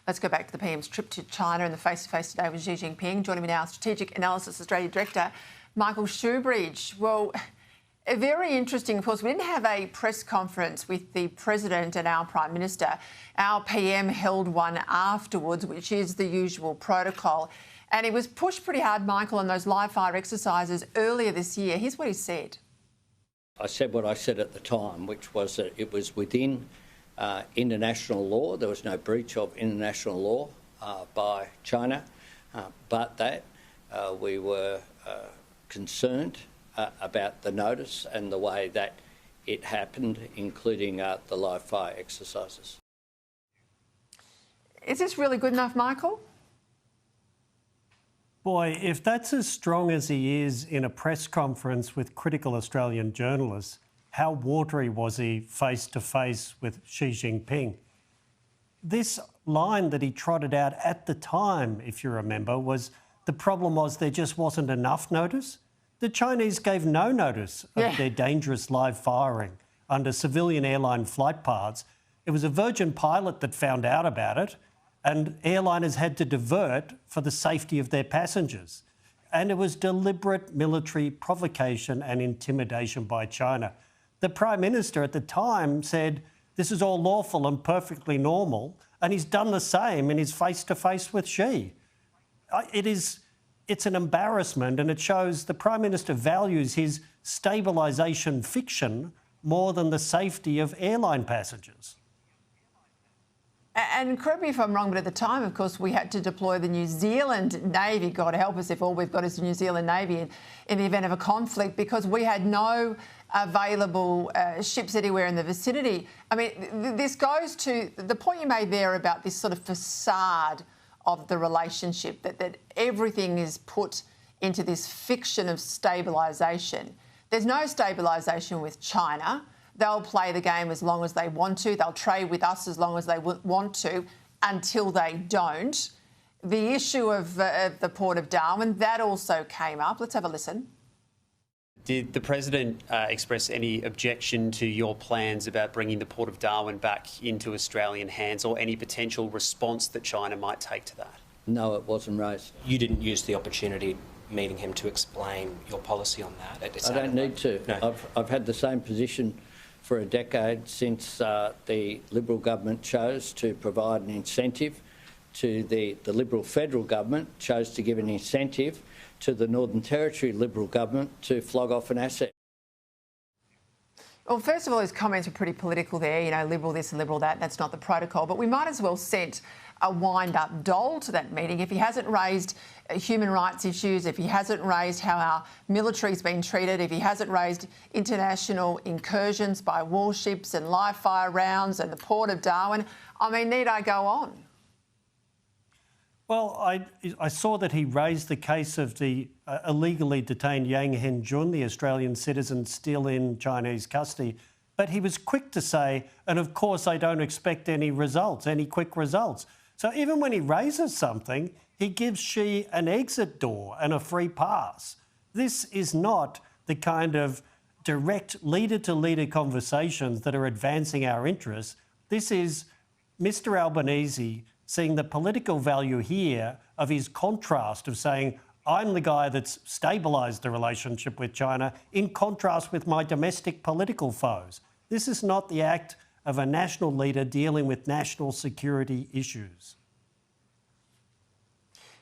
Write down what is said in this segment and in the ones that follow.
Let's go back to the PM's trip to China and the face-to-face today with Xi Jinping. Joining me now, Strategic Analysis Australia Director Michael Shoebridge. Well, very interesting. Of course, we didn't have a press conference with the President and our Prime Minister. Our PM held one afterwards, which is the usual protocol. And he was pushed pretty hard, Michael, on those live-fire exercises earlier this year. Here's what he said. I said what I said at the time, which was that it was within international law. There was no breach of international law by China, but that we were concerned about the notice and the way that it happened, including the live-fire exercises. Is this really good enough, Michael? Boy, if that's as strong as he is in a press conference with critical Australian journalists, how watery was he face-to-face with Xi Jinping? This line that he trotted out at the time, if you remember, was the problem was there just wasn't enough notice. The Chinese gave no notice of their dangerous live firing under civilian airline flight paths. It was a Virgin pilot that found out about it, and airliners had to divert for the safety of their passengers. And it was deliberate military provocation and intimidation by China. The Prime Minister at the time said, this is all lawful and perfectly normal, and he's done the same in his face-to-face with Xi. It's an embarrassment, and it shows the Prime Minister values his stabilisation fiction more than the safety of airline passengers. And correct me if I'm wrong, but at the time, of course, we had to deploy the New Zealand Navy. God help us if all we've got is the New Zealand Navy in the event of a conflict, because we had no available ships anywhere in the vicinity. I mean, this goes to the point you made there about this sort of facade of the relationship, that everything is put into this fiction of stabilisation. There's no stabilisation with China. They'll play the game as long as they want to. They'll trade with us as long as they want to until they don't. The issue of the port of Darwin, that also came up. Let's have a listen. Did the President express any objection to your plans about bringing the port of Darwin back into Australian hands, or any potential response that China might take to that? No, it wasn't raised. You didn't use the opportunity meeting him to explain your policy on that? I don't need to. No. I've had the same position for a decade since the Liberal government chose to provide an incentive to the Liberal federal government, chose to give an incentive to the Northern Territory Liberal government to flog off an asset. Well, first of all, his comments were pretty political there, you know, Liberal this and Liberal that. That's not the protocol. But we might as well send a wind-up doll to that meeting. If he hasn't raised human rights issues, if he hasn't raised how our military's been treated, if he hasn't raised international incursions by warships and live-fire rounds and the port of Darwin, I mean, need I go on? Well, I saw that he raised the case of the illegally detained Yang Henjun, the Australian citizen still in Chinese custody, but he was quick to say, and of course I don't expect any results, any quick results. So even when he raises something, he gives Xi an exit door and a free pass. This is not the kind of direct leader-to-leader conversations that are advancing our interests. This is Mr Albanese seeing the political value here of his contrast of saying, I'm the guy that's stabilised the relationship with China in contrast with my domestic political foes. This is not the act of a national leader dealing with national security issues.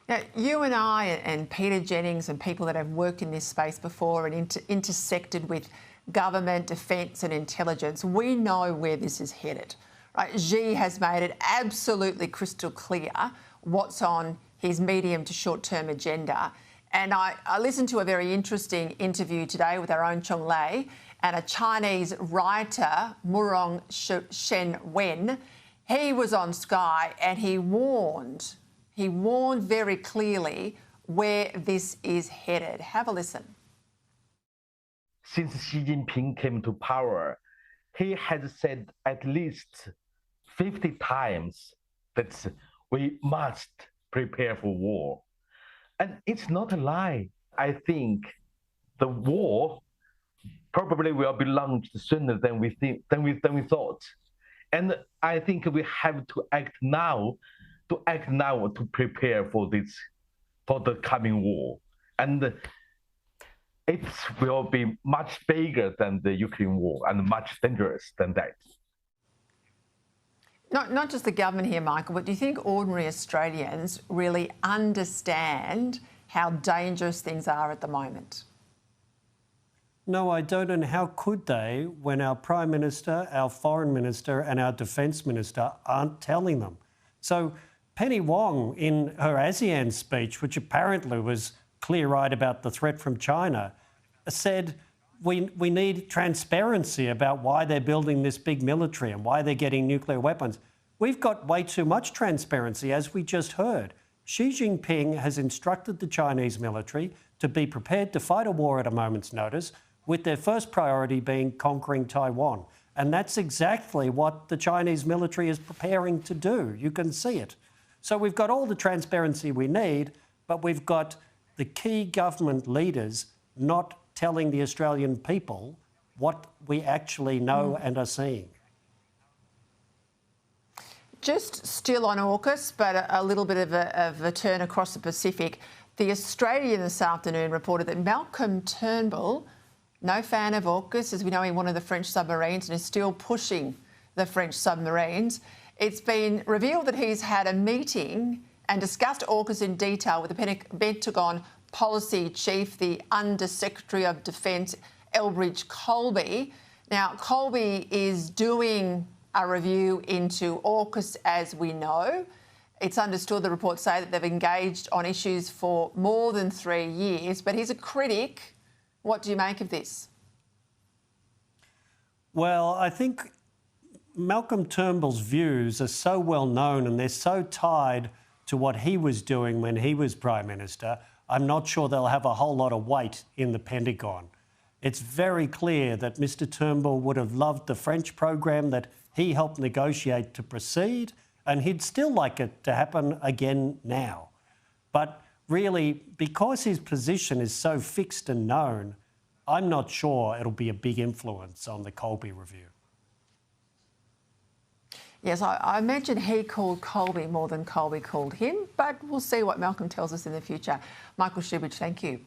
Now, you and I and Peter Jennings and people that have worked in this space before and intersected with government, defence and intelligence, we know where this is headed. Right? Xi has made it absolutely crystal clear what's on his medium to short-term agenda. And I listened to a very interesting interview today with our own Chong Lei and a Chinese writer, Murong Shen Wen. He was on Sky and he warned very clearly where this is headed. Have a listen. Since Xi Jinping came to power, he has said at least 50 times that we must prepare for war. And it's not a lie. I think the war probably will be launched sooner than we thought. And I think we have to act now to act now to prepare for the coming war. And it will be much bigger than the Ukraine war and much dangerous than that. Not just the government here, Michael, but do you think ordinary Australians really understand how dangerous things are at the moment? No, I don't. And how could they when our Prime Minister, our Foreign Minister and our Defence Minister aren't telling them? So Penny Wong, in her ASEAN speech, which apparently was clear-eyed about the threat from China, said we need transparency about why they're building this big military and why they're getting nuclear weapons. We've got way too much transparency, as we just heard. Xi Jinping has instructed the Chinese military to be prepared to fight a war at a moment's notice, with their first priority being conquering Taiwan. And that's exactly what the Chinese military is preparing to do. You can see it. So we've got all the transparency we need, but we've got the key government leaders not telling the Australian people what we actually know and are seeing. Just still on AUKUS, but a little bit of a turn across the Pacific. The Australian this afternoon reported that Malcolm Turnbull, no fan of AUKUS, as we know he wanted the French submarines and is still pushing the French submarines. It's been revealed that he's had a meeting and discussed AUKUS in detail with the Pentagon Policy Chief, the Under Secretary of Defence, Elbridge Colby. Now, Colby is doing a review into AUKUS, as we know. It's understood, the reports say, that they've engaged on issues for more than 3 years, but he's a critic. What do you make of this? Well, I think Malcolm Turnbull's views are so well known and they're so tied to what he was doing when he was Prime Minister, I'm not sure they'll have a whole lot of weight in the Pentagon. It's very clear that Mr Turnbull would have loved the French program that he helped negotiate to proceed, and he'd still like it to happen again now. But really, because his position is so fixed and known, I'm not sure it'll be a big influence on the Colby review. Yes, I imagine he called Colby more than Colby called him, but we'll see what Malcolm tells us in the future. Michael Shoebridge, thank you.